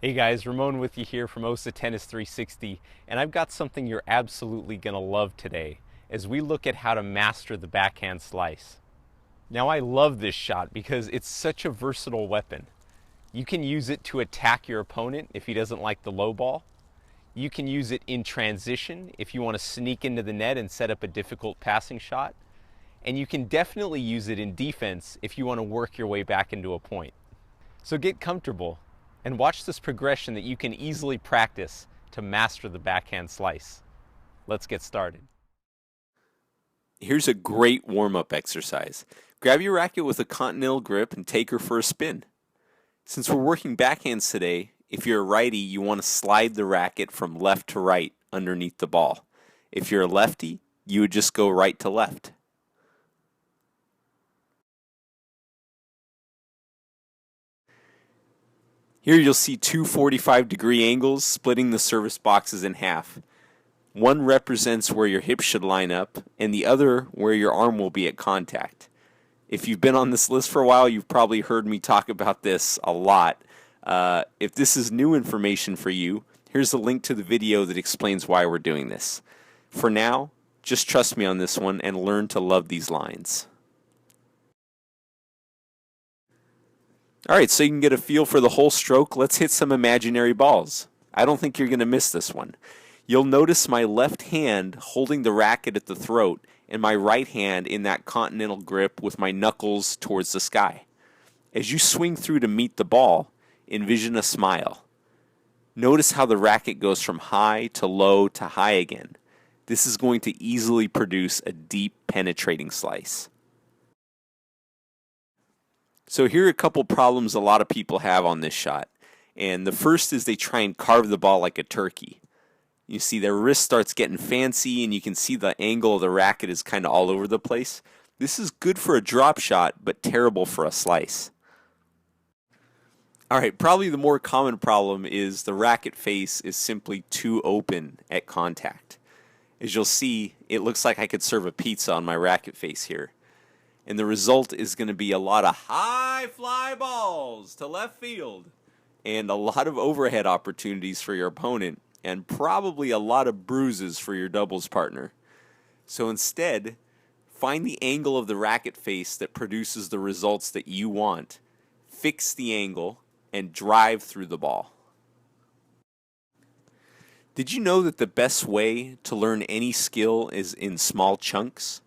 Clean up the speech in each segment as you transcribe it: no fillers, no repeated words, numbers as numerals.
Hey guys, Ramon with you here from OSA Tennis 360, and I've got something you're absolutely going to love today as we look at how to master the backhand slice. Now, I love this shot because it's such a versatile weapon. You can use it to attack your opponent if he doesn't like the low ball. You can use it in transition if you want to sneak into the net and set up a difficult passing shot. And you can definitely use it in defense if you want to work your way back into a point. So get comfortable and watch this progression that you can easily practice to master the backhand slice. Let's get started. Here's a great warm-up exercise. Grab your racket with a continental grip and take her for a spin. Since we're working backhands today, if you're a righty, you want to slide the racket from left to right underneath the ball. If you're a lefty, you would just go right to left. Here you'll see two 45-degree angles splitting the service boxes in half. One represents where your hips should line up, and the other where your arm will be at contact. If you've been on this list for a while, you've probably heard me talk about this a lot. If this is new information for you, here's a link to the video that explains why we're doing this. For now, just trust me on this one and learn to love these lines. Alright, so you can get a feel for the whole stroke, let's hit some imaginary balls. I don't think you're going to miss this one. You'll notice my left hand holding the racket at the throat and my right hand in that continental grip with my knuckles towards the sky. As you swing through to meet the ball, envision a smile. Notice how the racket goes from high to low to high again. This is going to easily produce a deep penetrating slice. So here are a couple problems a lot of people have on this shot. And the first is they try and carve the ball like a turkey. You see their wrist starts getting fancy and you can see the angle of the racket is kind of all over the place. This is good for a drop shot, but terrible for a slice. Alright, probably the more common problem is the racket face is simply too open at contact. As you'll see, it looks like I could serve a pizza on my racket face here. And the result is going to be a lot of high fly balls to left field and a lot of overhead opportunities for your opponent and probably a lot of bruises for your doubles partner. So instead, find the angle of the racket face that produces the results that you want, fix the angle, and drive through the ball. Did you know that the best way to learn any skill is in small chunks?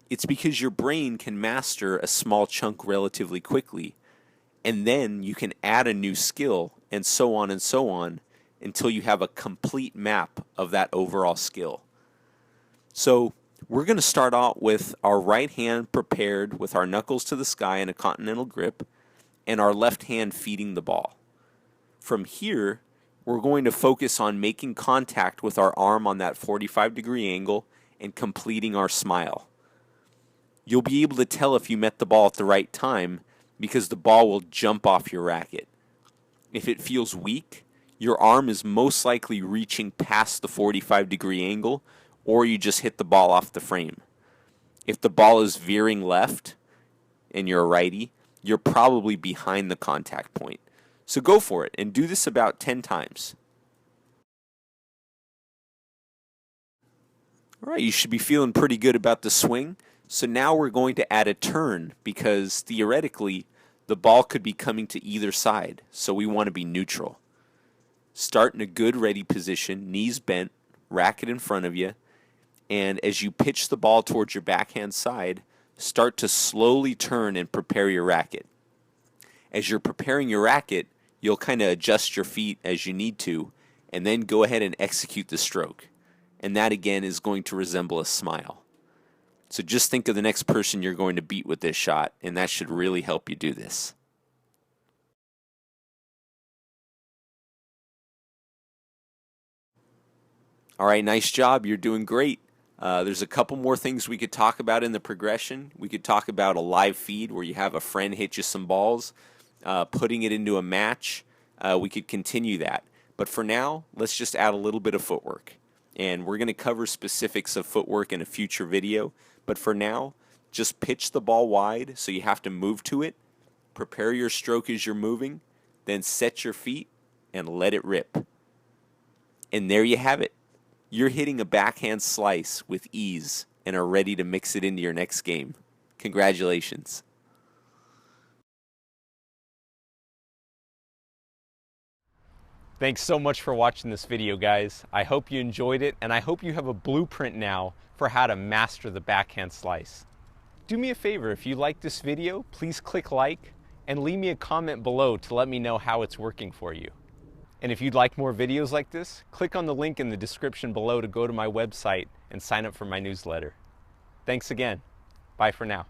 It's because your brain can master a small chunk relatively quickly, and then you can add a new skill, and so on, until you have a complete map of that overall skill. So we're going to start out with our right hand prepared with our knuckles to the sky in a continental grip, and our left hand feeding the ball. From here, we're going to focus on making contact with our arm on that 45-degree angle and completing our smile. You'll be able to tell if you met the ball at the right time because the ball will jump off your racket. If it feels weak, your arm is most likely reaching past the 45-degree angle, or you just hit the ball off the frame. If the ball is veering left and you're a righty, you're probably behind the contact point. So go for it and do this about 10 times. All right, you should be feeling pretty good about the swing. So now we're going to add a turn because theoretically the ball could be coming to either side, so we want to be neutral. Start in a good ready position, knees bent, racket in front of you, and as you pitch the ball towards your backhand side, start to slowly turn and prepare your racket. As you're preparing your racket, you'll kind of adjust your feet as you need to, and then go ahead and execute the stroke. And that again is going to resemble a smile. So just think of the next person you're going to beat with this shot, and that should really help you do this. All right, nice job. You're doing great. There's a couple more things we could talk about in the progression. We could talk about a live feed where you have a friend hit you some balls, putting it into a match. We could continue that. But for now, let's just add a little bit of footwork. And we're going to cover specifics of footwork in a future video. But for now, just pitch the ball wide so you have to move to it. Prepare your stroke as you're moving. Then set your feet and let it rip. And there you have it. You're hitting a backhand slice with ease and are ready to mix it into your next game. Congratulations. Thanks so much for watching this video, guys. I hope you enjoyed it, and I hope you have a blueprint now for how to master the backhand slice. Do me a favor, if you like this video, please click like and leave me a comment below to let me know how it's working for you. And if you'd like more videos like this, click on the link in the description below to go to my website and sign up for my newsletter. Thanks again. Bye for now.